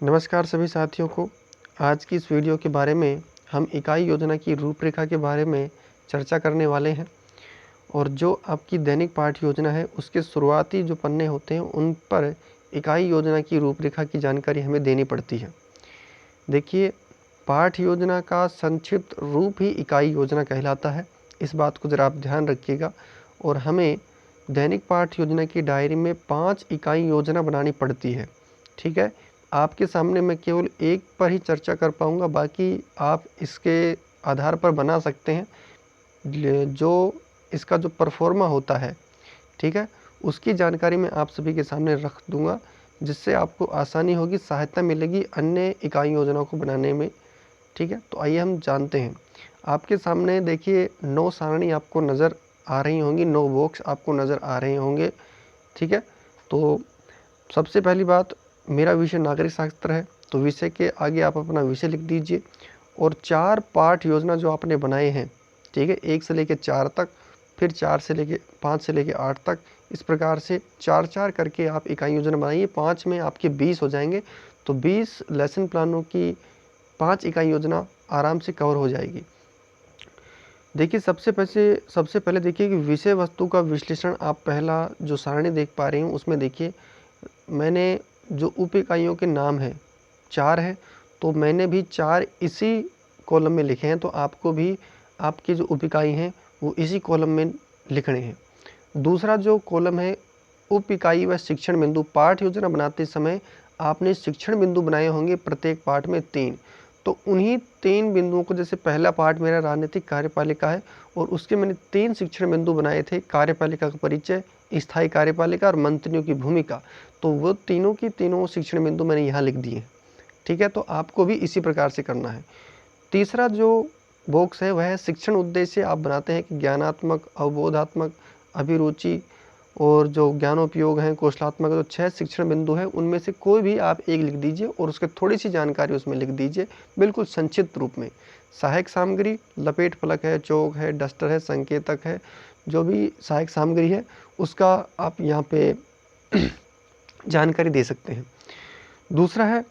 नमस्कार सभी साथियों को। आज की इस वीडियो के बारे में हम इकाई योजना की रूपरेखा के बारे में चर्चा करने वाले हैं और जो आपकी दैनिक पाठ योजना है उसके शुरुआती जो पन्ने होते हैं उन पर इकाई योजना की रूपरेखा की जानकारी हमें देनी पड़ती है। देखिए, पाठ योजना का संक्षिप्त रूप ही इकाई योजना कहलाता है। इस बात को ज़रा आप ध्यान रखिएगा और हमें दैनिक पाठ योजना की डायरी में 5 इकाई योजना बनानी पड़ती है। ठीक है, आपके सामने मैं केवल एक पर ही चर्चा कर पाऊँगा, बाकी आप इसके आधार पर बना सकते हैं। जो इसका जो परफॉर्मा होता है, ठीक है, उसकी जानकारी मैं आप सभी के सामने रख दूँगा, जिससे आपको आसानी होगी, सहायता मिलेगी अन्य इकाई योजनाओं को बनाने में। ठीक है, तो आइए हम जानते हैं। आपके सामने देखिए 9 सारणी आपको नज़र आ रही होंगी, 9 बॉक्स आपको नज़र आ रहे होंगे। ठीक है, तो सबसे पहली बात, मेरा विषय नागरिक शास्त्र है, तो विषय के आगे आप अपना विषय लिख दीजिए और 4 पाठ योजना जो आपने बनाए हैं, ठीक है, 1 से लेके 4 तक, फिर 4 से लेके 5 से लेके 8 तक, इस प्रकार से 4-4 करके आप इकाई योजना बनाइए। 5 में आपके 20 हो जाएंगे, तो 20 लेसन प्लानों की 5 इकाई योजना आराम से कवर हो जाएगी। देखिए, सबसे पहले देखिए कि विषय वस्तु का विश्लेषण। आप पहला जो सारणी देख पा रहे हैं उसमें देखिए, मैंने जो उप इकाइयों के नाम हैं 4 हैं, तो मैंने भी 4 इसी कॉलम में लिखे हैं, तो आपको भी आपकी जो उप इकाई हैं वो इसी कॉलम में लिखने हैं। दूसरा जो कॉलम है, उप इकाई व शिक्षण बिंदु। पाठ योजना बनाते समय आपने शिक्षण बिंदु बनाए होंगे प्रत्येक पाठ में 3, तो उन्हीं 3 बिंदुओं को, जैसे पहला पाठ मेरा राजनीतिक कार्यपालिका है और उसके मैंने 3 शिक्षण बिंदु बनाए थे, कार्यपालिका का परिचय, स्थायी कार्यपालिका और मंत्रियों की भूमिका, तो वो तीनों की तीनों शिक्षण बिंदु मैंने यहाँ लिख दिए। ठीक है, तो आपको भी इसी प्रकार से करना है। तीसरा जो बॉक्स है वह है शिक्षण उद्देश्य। आप बनाते हैं कि ज्ञानात्मक, अवबोधात्मक, अभिरुचि और जो ज्ञानोपयोग हैं, कौशलात्मक, जो 6 शिक्षण बिंदु हैं उनमें से कोई भी आप एक लिख दीजिए और उसके थोड़ी सी जानकारी उसमें लिख दीजिए, बिल्कुल संक्षिप्त रूप में। सहायक सामग्री, लपेट फलक है, चौक है, डस्टर है, संकेतक है, जो भी सहायक सामग्री है उसका आप यहाँ पे जानकारी दे सकते हैं। दूसरा है,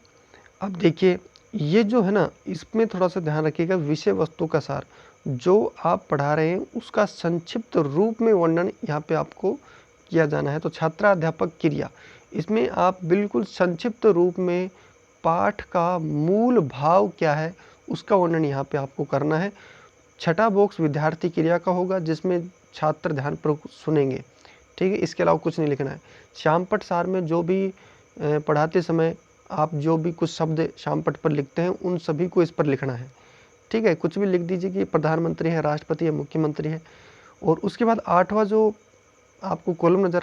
अब देखिए ये जो है ना, इसमें थोड़ा सा ध्यान रखिएगा, विषय वस्तु का सार, जो आप पढ़ा रहे हैं उसका संक्षिप्त रूप में वर्णन यहाँ पे आपको किया जाना है। तो छात्राध्यापक क्रिया, इसमें आप बिल्कुल संक्षिप्त रूप में पाठ का मूल भाव क्या है उसका वर्णन यहाँ पे आपको करना है। छठा बॉक्स विद्यार्थी क्रिया का होगा, जिसमें छात्र ध्यानपूर्वक सुनेंगे। ठीक है, इसके अलावा कुछ नहीं लिखना है। श्यामपट्ट सार में जो भी पढ़ाते समय आप जो भी कुछ शब्द श्यामपट्ट पर लिखते हैं उन सभी को इस पर लिखना है। ठीक है, कुछ भी लिख दीजिए कि प्रधानमंत्री है, राष्ट्रपति है, मुख्यमंत्री है। और उसके बाद 8वां जो आपको कॉलम नज़र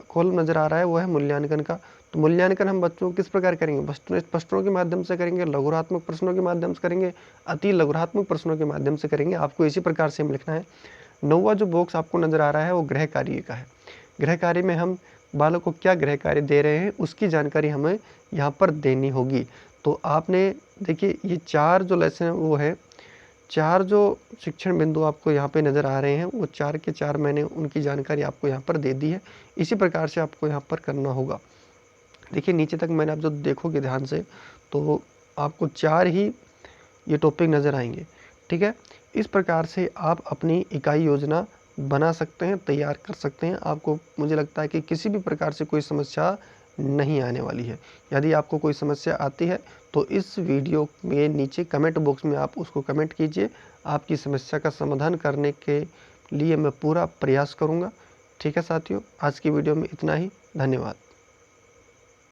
कॉलम नज़र आ रहा है वो है मूल्यांकन का। तो मूल्यांकन हम बच्चों को किस प्रकार करेंगे? प्रश्नों के माध्यम से करेंगे, लघुरात्मक प्रश्नों के माध्यम से करेंगे, अति लघुरात्मक प्रश्नों के माध्यम से करेंगे। आपको इसी प्रकार से हम लिखना है। 9वां जो बॉक्स आपको नज़र आ रहा है वो गृह कार्य का है। गृह कार्य में हम बालक को क्या गृह कार्य दे रहे हैं उसकी जानकारी हमें यहाँ पर देनी होगी। तो आपने देखिए ये 4 जो लेसन है वो है, 4 जो शिक्षण बिंदु आपको यहाँ पे नज़र आ रहे हैं वो 4 के 4 मैंने उनकी जानकारी आपको यहाँ पर दे दी है। इसी प्रकार से आपको यहाँ पर करना होगा। देखिए नीचे तक मैंने आप जो देखोगे ध्यान से तो आपको 4 ही ये टॉपिक नज़र आएंगे। ठीक है, इस प्रकार से आप अपनी इकाई योजना बना सकते हैं, तैयार कर सकते हैं। आपको, मुझे लगता है कि किसी भी प्रकार से कोई समस्या नहीं आने वाली है। यदि आपको कोई समस्या आती है तो इस वीडियो में नीचे कमेंट बॉक्स में आप उसको कमेंट कीजिए। आपकी समस्या का समाधान करने के लिए मैं पूरा प्रयास करूँगा। ठीक है साथियों, आज की वीडियो में इतना ही। धन्यवाद।